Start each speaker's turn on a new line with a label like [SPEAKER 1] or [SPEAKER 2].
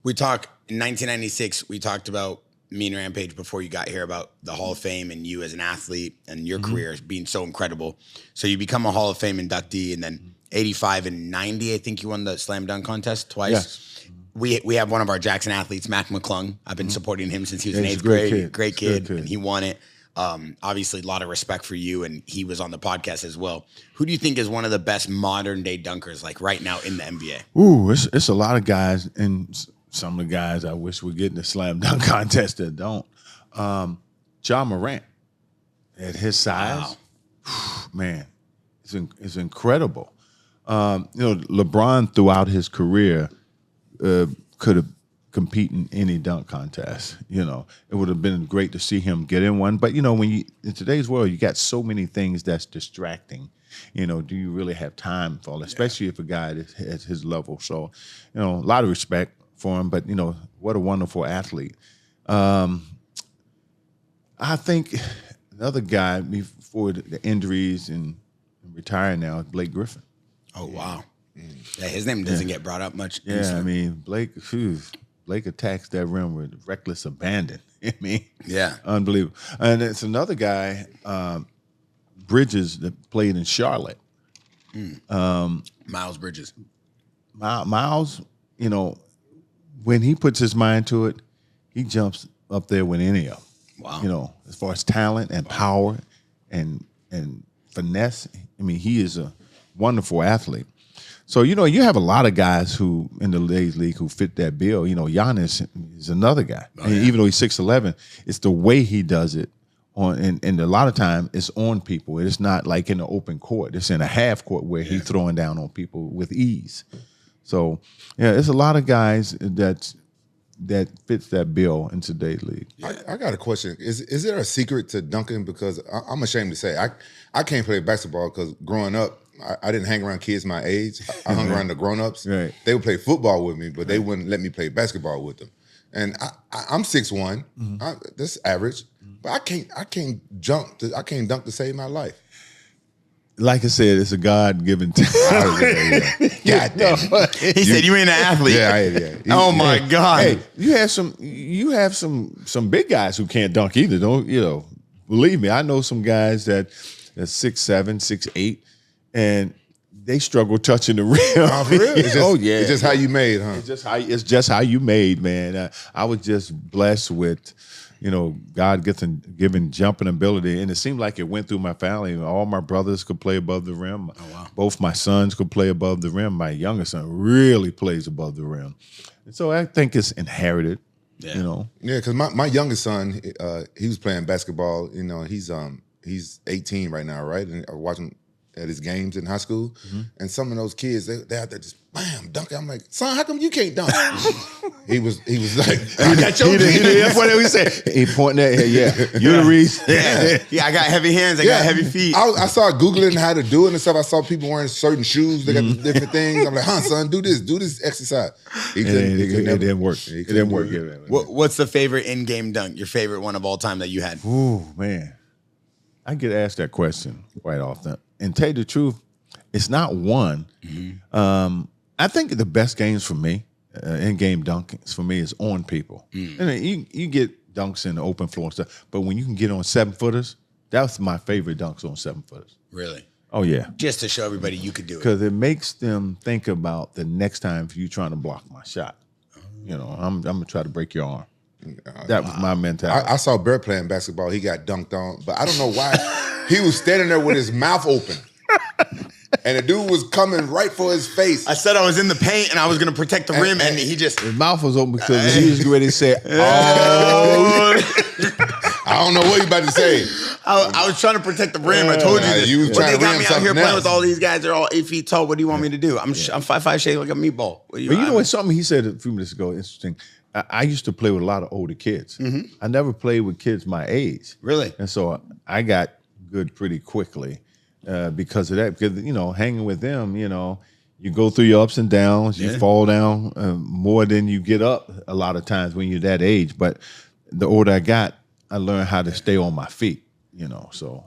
[SPEAKER 1] We talk in 1996. We talked about me and Rampage before you got here about the Hall of Fame and you as an athlete and your career being so incredible. So you become a Hall of Fame inductee, and then 85 and 90, I think you won the slam dunk contest twice. Yes. We have one of our Jackson athletes, Mac McClung. I've been supporting him since he was in 8th grade. Great kid, and he won it. Obviously, a lot of respect for you, and he was on the podcast as well. Who do you think is one of the best modern day dunkers, like right now in the NBA?
[SPEAKER 2] Ooh, it's a lot of guys, and some of the guys I wish would get in the slam dunk contest that don't. John Morant, at his size, man, it's incredible. LeBron throughout his career could have compete in any dunk contest. It would have been great to see him get in one. But when you in today's world, you got so many things that's distracting. Do you really have time for all, especially if a guy is at his level? So, a lot of respect for him. But what a wonderful athlete. I think another guy before the injuries and retiring now is Blake Griffin.
[SPEAKER 1] Oh wow, yeah, his name doesn't get brought up much.
[SPEAKER 2] Yeah, I mean Blake attacks that rim with reckless abandon.
[SPEAKER 1] Yeah,
[SPEAKER 2] unbelievable. And it's another guy, Bridges, that played in Charlotte.
[SPEAKER 1] Miles Bridges.
[SPEAKER 2] Miles, when he puts his mind to it, he jumps up there with any of them. Wow. As far as talent and power and finesse, he is a wonderful athlete. So, you have a lot of guys who in the ladies league who fit that bill. Giannis is another guy. Even though he's 6'11", it's the way he does it and a lot of time it's on people. It's not like in the open court. It's in a half court where he's throwing down on people with ease. So, there's a lot of guys that fits that bill in today's league.
[SPEAKER 3] I got a question. Is there a secret to dunking? Because I'm ashamed to say I can't play basketball because growing up, I didn't hang around kids my age. I hung around the grown-ups. Right. They would play football with me, but they wouldn't let me play basketball with them. And I'm 6'1". That's average. But I can't dunk to save my life.
[SPEAKER 2] Like I said, it's a God-given talent.
[SPEAKER 1] God damn. He said you ain't an athlete.
[SPEAKER 3] Yeah.
[SPEAKER 1] Oh my God.
[SPEAKER 2] Hey, you have some big guys who can't dunk either. Don't believe me, I know some guys that's 6'7", 6'8", and they struggle touching the rim.
[SPEAKER 3] Oh, for real?
[SPEAKER 2] It's
[SPEAKER 3] just how you made, huh?
[SPEAKER 2] It's just how you made, man. I was just blessed with, God given jumping ability, and it seemed like it went through my family. All my brothers could play above the rim. Oh, wow. Both my sons could play above the rim. My youngest son really plays above the rim, and so I think it's inherited. Yeah,
[SPEAKER 3] because my youngest son, he was playing basketball. He's 18 right now, right? And I watch him at his games in high school, and some of those kids, they're out there just bam dunking. I'm like, son, how come you can't dunk? he was like, I got your
[SPEAKER 2] that's what he said. He pointing at you're the reason.
[SPEAKER 1] Yeah, I got heavy hands. I got heavy feet.
[SPEAKER 3] I started Googling how to do it and stuff. I saw people wearing certain shoes. They got different things. I'm like, son, do this exercise.
[SPEAKER 2] It didn't work. It didn't work.
[SPEAKER 1] What's the favorite in-game dunk? Your favorite one of all time that you had?
[SPEAKER 2] Ooh, man. I get asked that question quite often. And tell you the truth, it's not one. I think the best games for me, in-game dunkings for me, is on people. You get dunks in the open floor and stuff, but when you can get on 7-footers, that's my favorite dunks on 7-footers.
[SPEAKER 1] Really?
[SPEAKER 2] Oh, yeah.
[SPEAKER 1] Just to show everybody you could do it.
[SPEAKER 2] Because it makes them think about the next time you trying to block my shot. I'm going to try to break your arm. That was my mentality.
[SPEAKER 3] I saw Bear playing basketball. He got dunked on, but I don't know why. He was standing there with his mouth open. And the dude was coming right for his face.
[SPEAKER 1] I said I was in the paint and I was going to protect the rim, and he just...
[SPEAKER 2] His mouth was open because he was ready to say, oh.
[SPEAKER 3] I don't know what you about to say.
[SPEAKER 1] I was trying to protect the rim. I told you this.
[SPEAKER 3] You was trying
[SPEAKER 1] they
[SPEAKER 3] to
[SPEAKER 1] got me out here playing with all these guys. They're all 8 feet tall. What do you want me to do? I'm 5'5", shaped like a meatball.
[SPEAKER 2] But you know what? Something he said a few minutes ago, interesting. I used to play with a lot of older kids. I never played with kids my age.
[SPEAKER 1] Really?
[SPEAKER 2] And so I got good pretty quickly because of that. Because, hanging with them, you go through your ups and downs. You fall down more than you get up a lot of times when you're that age. But the older I got, I learned how to stay on my feet, So